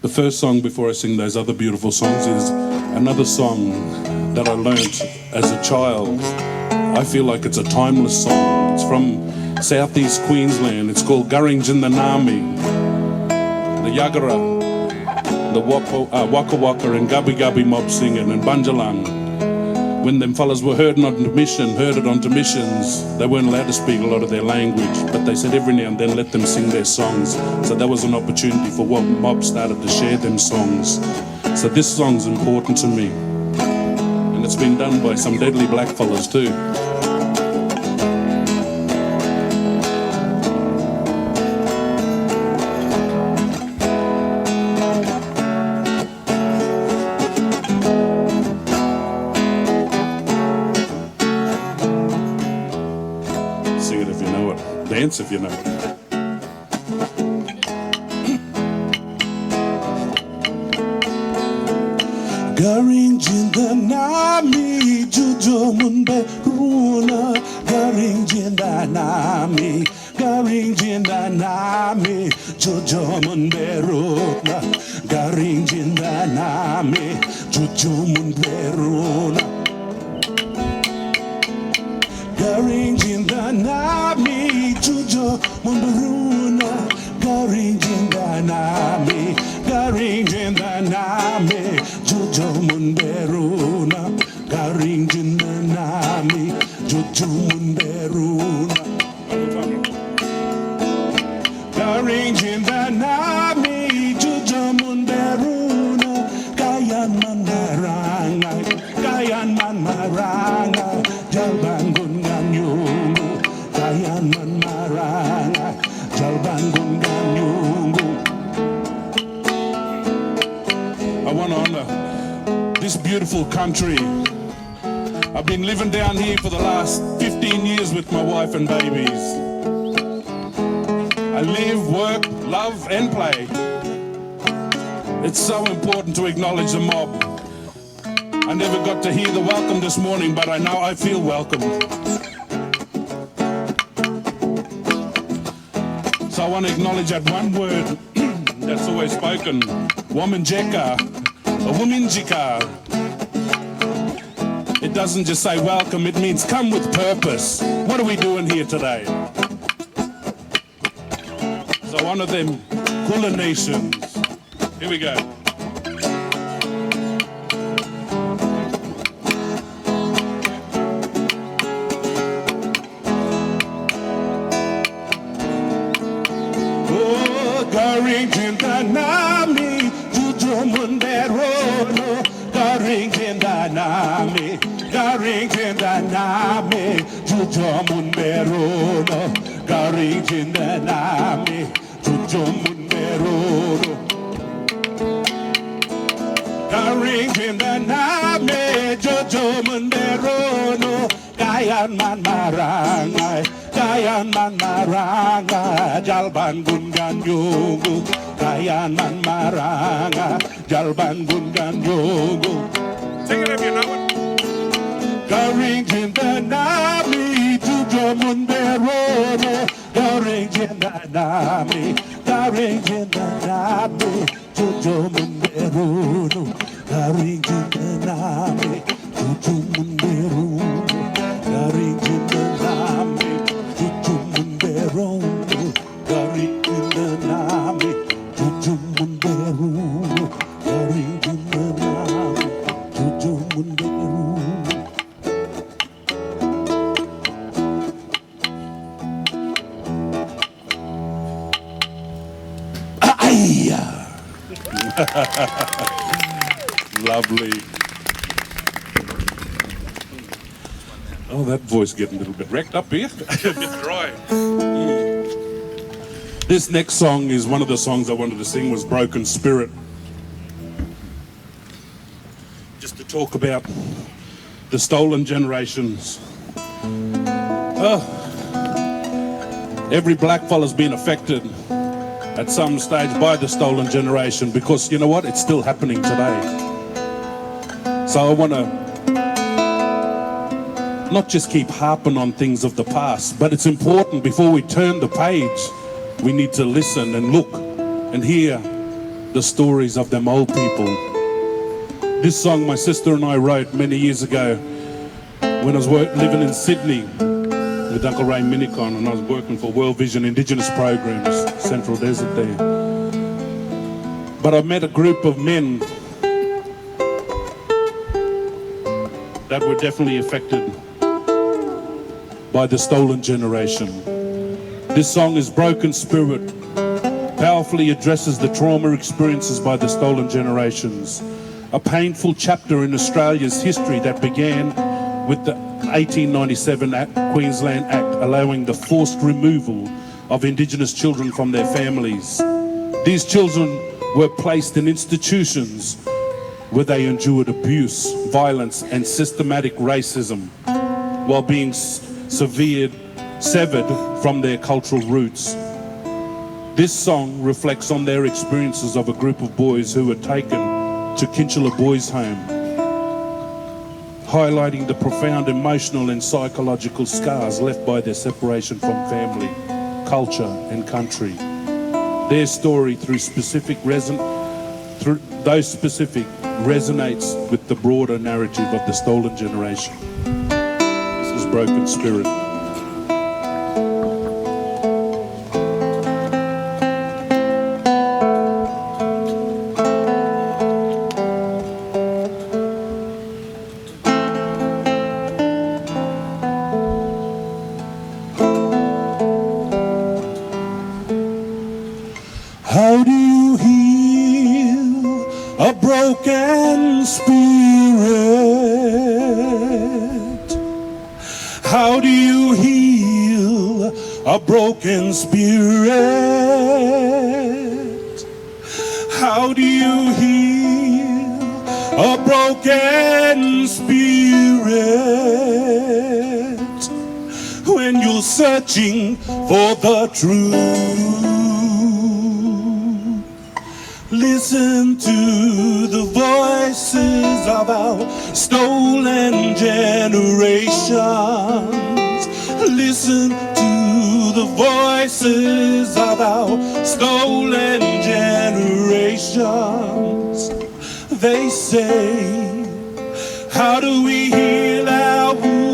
The first song before I sing those other beautiful songs is another song that I learnt as a child. I feel like it's a timeless song. It's from southeast Queensland. It's called Gurringjin the Nami. The Yagara, the Waka Waka and Gubby Gubby mob singing and Bunjalang. When them fellas were herded onto missions, they weren't allowed to speak a lot of their language, but they said every now and then let them sing their songs. So that was an opportunity for what mob started to share them songs. So this song's important to me. And it's been done by some deadly black fellas too. Sing it if you know it. Dance if you know it. Gurringjin the Nami, Jujo Munbe Runa. Gurringjin the Nami, Gurringjin the Nami, Jujo Munbe Runa. Gurringjin the Nami, Jujo Munbe Runa. Gurringjin the Nami, Jujo Munbe Runa. Gurringjin the Nami, Gurringjin the Nami, Jujo Munbe Runa. Gurringjin the Nami, Jujo Munbe Runa. Gurringjin the Nami, Jujo Munbe Runa. Kayan man maranga, kayan man maranga, jalban gungan yungu. Kayan man maranga, jalban gungan yungu. I want to honor this beautiful country. I've been living down here for the last 15 years with my wife and babies. I live, work, love and play. It's so important to acknowledge the mob. I never got to hear the welcome this morning, but I know I feel welcome. So I want to acknowledge that one word that's always spoken, Womanjeka, a Wominjika. It doesn't just say welcome, it means come with purpose. What are we doing here today? So one of them Kula nations. Here we go. Gurringjin the Nami, Jujo Munbe Runa. Gurringjin the Nami, Gurringjin the Nami, Jujo Munbe Runa. Gurringjin the Nami, Jujo Munbe Runa. Gurringjin the Nami, Jujo Munbe Runa. Kayan man maranga, kayan man maranga, jalban gungan yungu. Kayan man maranga, jalban gungan yungu. Sing it if you know it. Gurringjin the Nami, Jujo Munbe Runa. Gurringjin the Nami, Gurringjin the Nami, Jujo Munbe Runa. Gurringjin the Nami, Jujo Munbe Runa. Gurringjin the Nami, Jujo Munbe Runa. Gurringjin the Nami, Jujo Munbe Runa. Gurringjin the Nami, Jujo Munbe Runa. Lovely. Oh, that voice getting a little bit wrecked up here. A bit dry. This next song is one of the songs I wanted to sing, was Broken Spirit. Just to talk about the stolen generations. Oh, every black fella's been affected at some stage by the stolen generation, because you know what? It's still happening today. So I want to not just keep harping on things of the past, but it's important before we turn the page, we need to listen and look and hear the stories of them old people. This song my sister and I wrote many years ago when I was living in Sydney with Uncle Ray Minicon, and I was working for World Vision Indigenous programs, Central Desert there. But I met a group of men that were definitely affected by the stolen generation. This song is Broken Spirit, powerfully addresses the trauma experiences by the stolen generations, a painful chapter in Australia's history that began with the 1897 Queensland Act allowing the forced removal of Indigenous children from their families. These children were placed in institutions where they endured abuse, violence and systematic racism while being severed from their cultural roots. This song reflects on their experiences of a group of boys who were taken to Kinchela Boys' Home, highlighting the profound emotional and psychological scars left by their separation from family, culture and country. Their story resonates with the broader narrative of the stolen generation. This is Broken Spirit. How do you heal a broken spirit? How do you heal a broken spirit? How do you heal a broken spirit when you're searching for the truth? Listen to the voices of our stolen generations. Listen to the voices of our stolen generations. They say, how do we heal our wounds?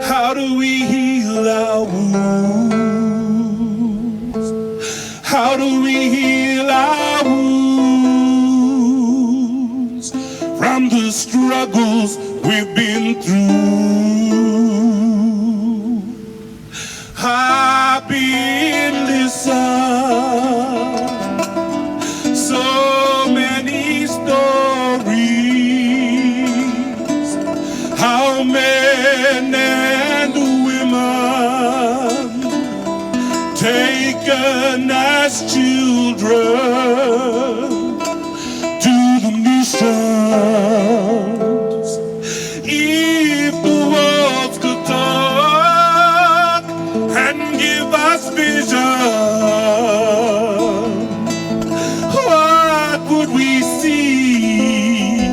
How do we heal our wounds? How do we heal our wounds from the struggles we've been through? I've been listening, so many stories, how men and women taken as children to the missions. If the world could talk and give us vision, what would we see?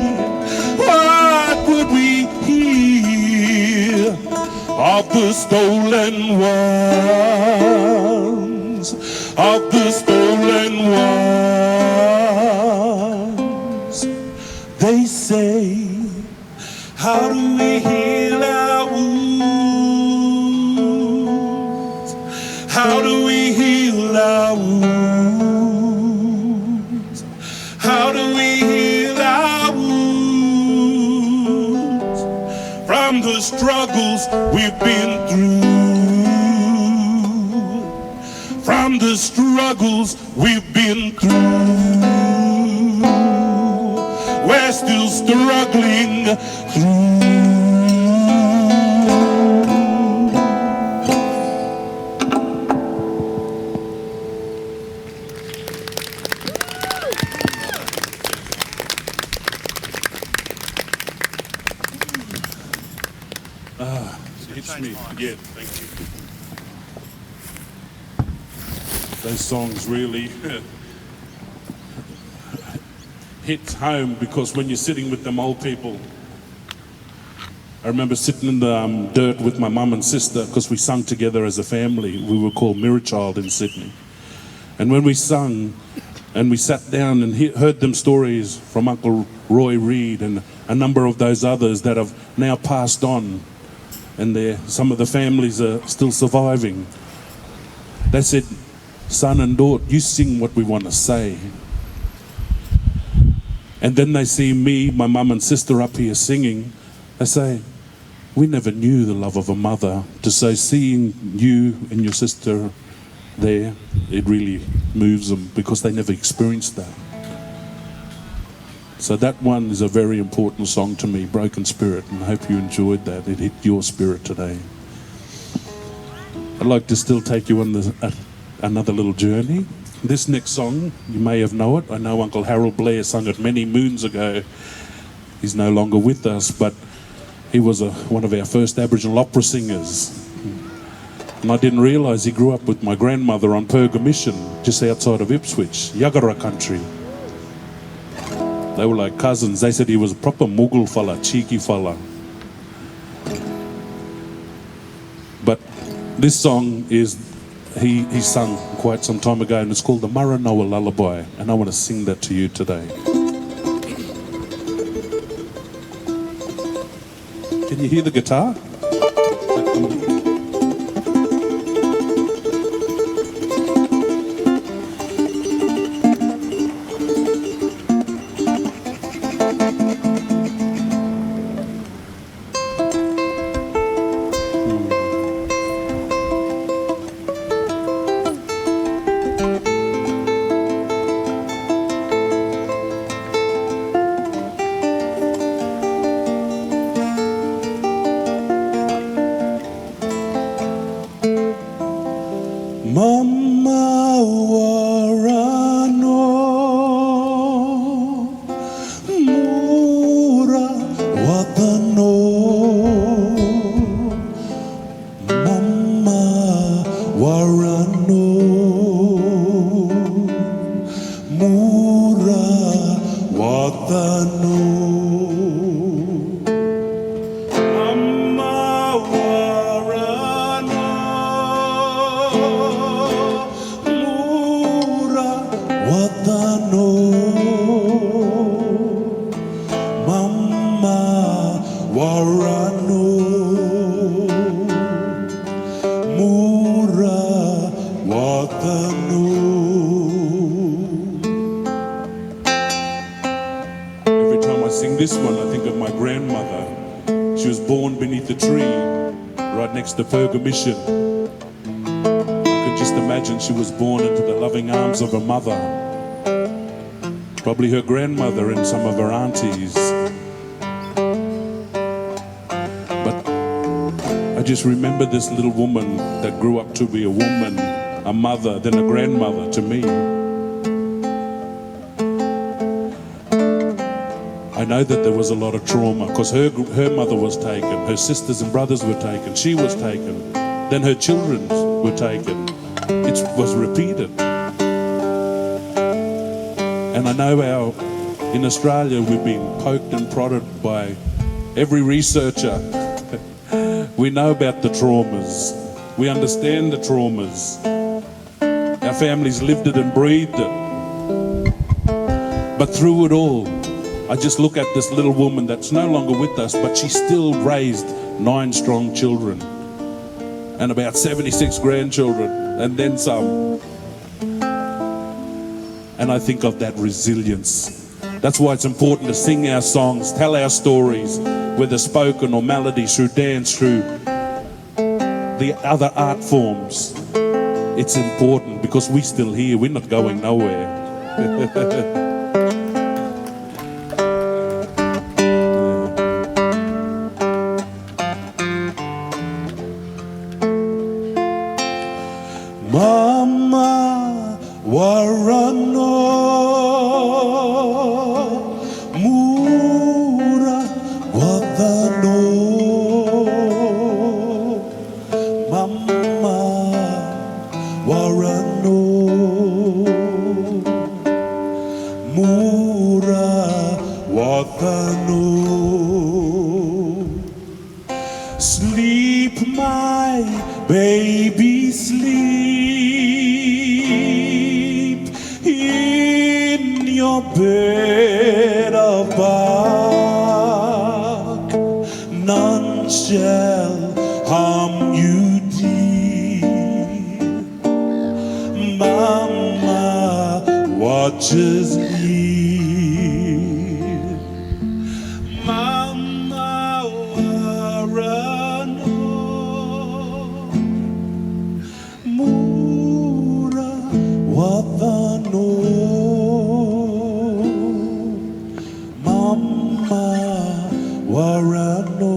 What would we hear of the stolen ones? Of the stolen ones. They say, how do we heal our wounds? How do we heal our wounds? How do we heal our wounds from the struggles we've been through? From the struggles we've been through, we're still struggling through. Hits me. Yeah, thank you. Those songs really hits home because when you're sitting with them old people, I remember sitting in the dirt with my mum and sister because we sung together as a family. We were called Mirror Child in Sydney. And when we sung and we sat down and heard them stories from Uncle Roy Reed and a number of those others that have now passed on, and some of the families are still surviving, they said, son and daughter, you sing what we want to say. And then they see me, my mum and sister up here singing. They say, we never knew the love of a mother. To say, seeing you and your sister there, it really moves them because they never experienced that. So that one is a very important song to me, Broken Spirit, and I hope you enjoyed that. It hit your spirit today. I'd like to still take you on another little journey. This next song, you may have known it. I know Uncle Harold Blair sung it many moons ago. He's no longer with us, but he was one of our first Aboriginal opera singers. And I didn't realise he grew up with my grandmother on Perga Mission, just outside of Ipswich, Yagara country. They were like cousins. They said he was a proper Mughal fella, cheeky fella. But this song is, he sung quite some time ago, and it's called the Maranoa Lullaby, and I want to sing that to you today. Can you hear the guitar? Mama warano mura watano Mama warano mura watano Every time I sing this one, I think of my grandmother. She was born beneath a tree right next to Perga Mission. I could just imagine she was born into the loving arms of her mother, probably her grandmother and some of her aunties. But I just remember this little woman that grew up to be a woman, a mother, then a grandmother to me. I know that there was a lot of trauma because her mother was taken, her sisters and brothers were taken, she was taken, then her children were taken. It was repeated. And I know in Australia we've been poked and prodded by every researcher. We know about the traumas. We understand the traumas. Our families lived it and breathed it. But through it all, I just look at this little woman that's no longer with us, but she still raised 9 strong children and about 76 grandchildren and then some. And I think of that resilience. That's why it's important to sing our songs, tell our stories, whether spoken or melody, through dance, through the other art forms. It's important because we're still here, we're not going nowhere. Mama warano mura watano Mama warano mura watano Sleep my baby sleep your bed of bark, none shall harm you, dear. Mama watches near. Mama warano, mura wadano. Mama warano,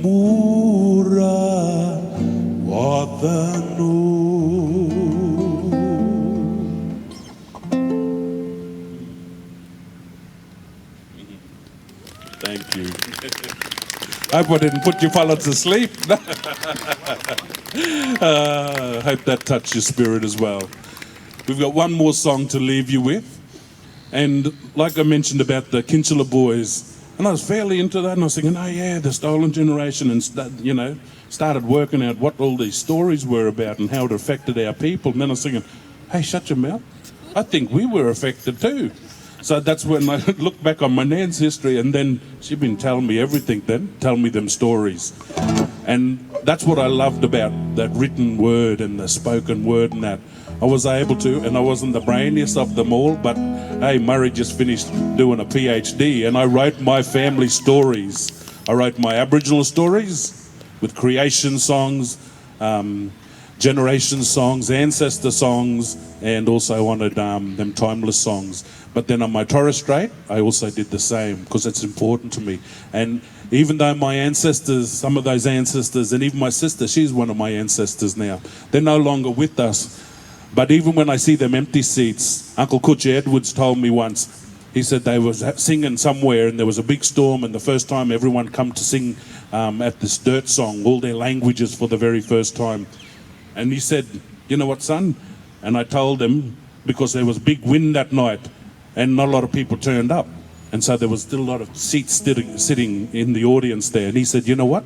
mura wadano. Thank you. I hope I didn't put you fellas to sleep. I hope that touched your spirit as well. We've got one more song to leave you with. And like I mentioned about the Kinchela boys, and I was fairly into that, and I was thinking, oh yeah, the Stolen Generation, and started working out what all these stories were about and how it affected our people. And then I was thinking, hey, shut your mouth. I think we were affected too. So that's when I look back on my nan's history, and then she'd been telling me everything then, telling me them stories. And that's what I loved about that written word and the spoken word and that. I was able to, and I wasn't the brainiest of them all, but hey, Murray just finished doing a PhD, and I wrote my family stories. I wrote my Aboriginal stories with creation songs, generation songs, ancestor songs, and also wanted them timeless songs. But then on my Torres Strait, I also did the same because it's important to me. And even though my ancestors, some of those ancestors, and even my sister, she's one of my ancestors now, they're no longer with us. But even when I see them empty seats, Uncle Kutcha Edwards told me once, he said they was singing somewhere and there was a big storm, and the first time everyone come to sing at this dirt song, all their languages for the very first time. And he said, you know what, son? And I told him, because there was big wind that night and not a lot of people turned up. And so there was still a lot of seats sitting in the audience there. And he said, you know what?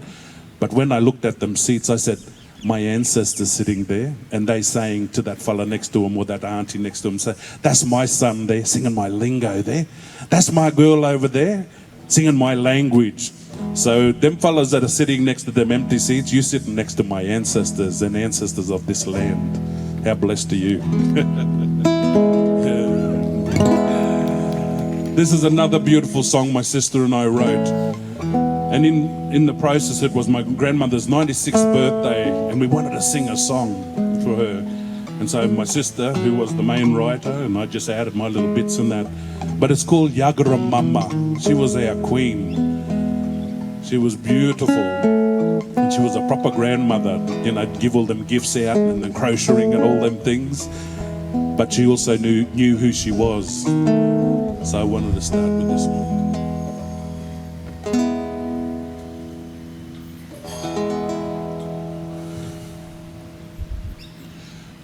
But when I looked at them seats, I said, my ancestors sitting there, and they saying to that fella next to him or that auntie next to him, say, that's my son there singing my lingo there. That's my girl over there singing my language. So them fellas that are sitting next to them empty seats, you sitting next to my ancestors and ancestors of this land. How blessed are you? This is another beautiful song my sister and I wrote. And in the process, it was my grandmother's 96th birthday, and we wanted to sing a song for her. And so my sister, who was the main writer, and I just added my little bits in that. But it's called Yagara Mama. She was our queen. She was beautiful. And she was a proper grandmother. You know, give all them gifts out and the crocheting and all them things. But she also knew who she was. So I wanted to start with this one.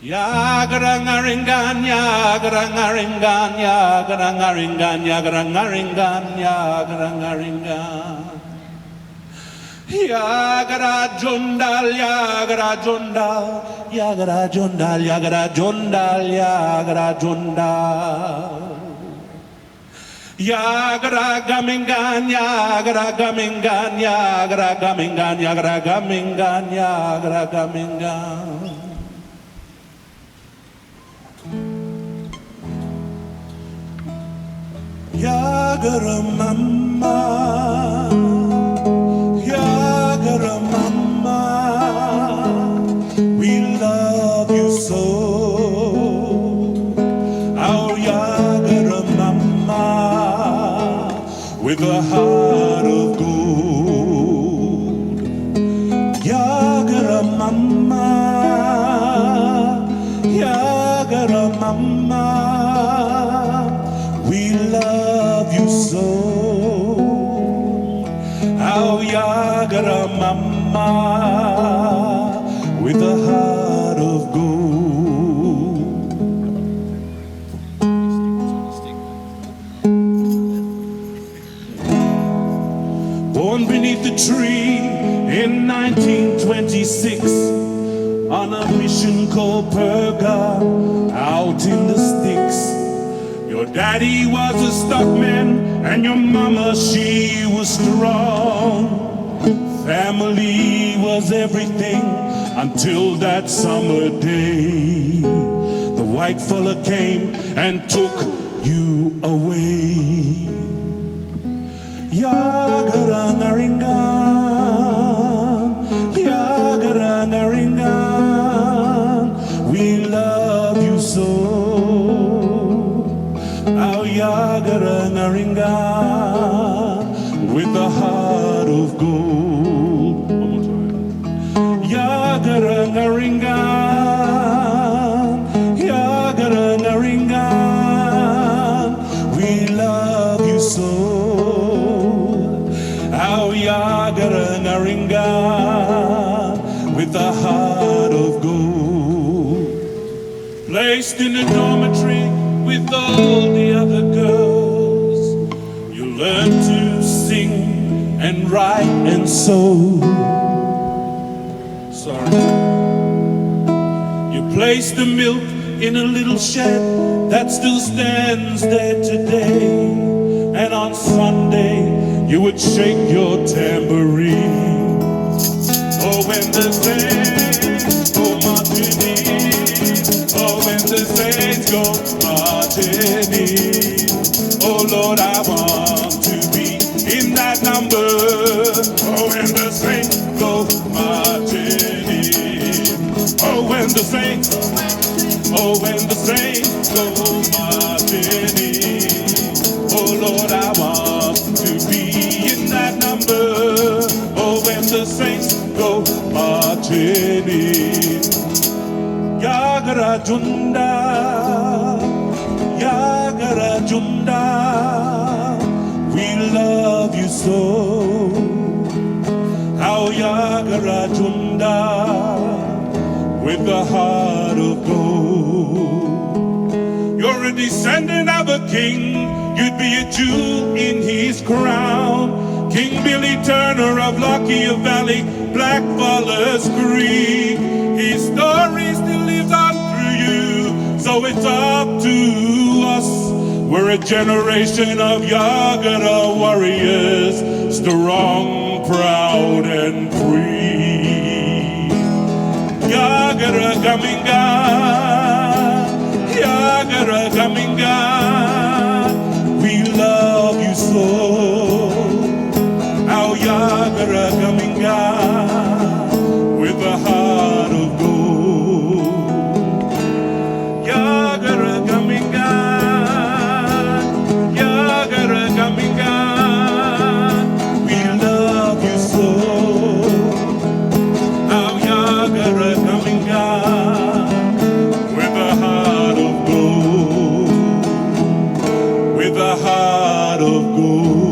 Yagarangaringan, yagarangaringan, yagarangaringan, yagarangaringan, yagarangaringan. Yagara jundal, yagara jundal, yagara jundal, yagara jundal, yagara jundal. Yagara gamingan, yagara gamingan, yagara gamingan, yagara gamingan, yagara gamingan. Yagara mama, Yagara mama, we love you so. Our Yagara mama, with a heart of gold. Yagara mama, Yagara mama, we love you so. Our Yagara mama, with a heart of gold. Born beneath the tree in 1926 on a mission called Perga, out in the sticks. Your daddy was a stockman and your mama, she was strong. Family was everything until that summer day. The white fella came and took you away. Yagara-naringan, Yagara-naringan, we love you so. Our Yagara-naringan, with a heart of gold. One more time. Yagara-naringan, Yagara-naringan, we love you so. Our Yagara-naringan, with a heart of gold. Placed in a dormitory with all the other girls, you learn to sing and write and sew. Sorry. You place the milk in a little shed that still stands there today. And on Sunday you would shake your tambourine. Oh, when the saints go marching, oh, when the saints go marching, oh Lord, I want to be in that number. Oh, when the saints go marching, oh, when the saints, oh, when the saints go marching, oh Lord, I want to be in that number. Oh, when the saints go marching in. Yagara Junda, Yagara Junda, we love you so. Our Yagara Junda, with a heart of gold. You're a descendant of a king, you'd be a jewel in his crown. King Billy Turner of Lockyer Valley, Black Faller's Creek. His story still lives on through you, so it's up to us. We're a generation of Yagara warriors, strong, proud, and free. Yagara Gaminga, Yagara Gaminga, we love you so. Our Yagara Gaminga, with a heart of gold. Yagara Gaminga, Yagara Gaminga, we love you so. Our Yagara Gaminga, with a heart of gold, with a heart of gold.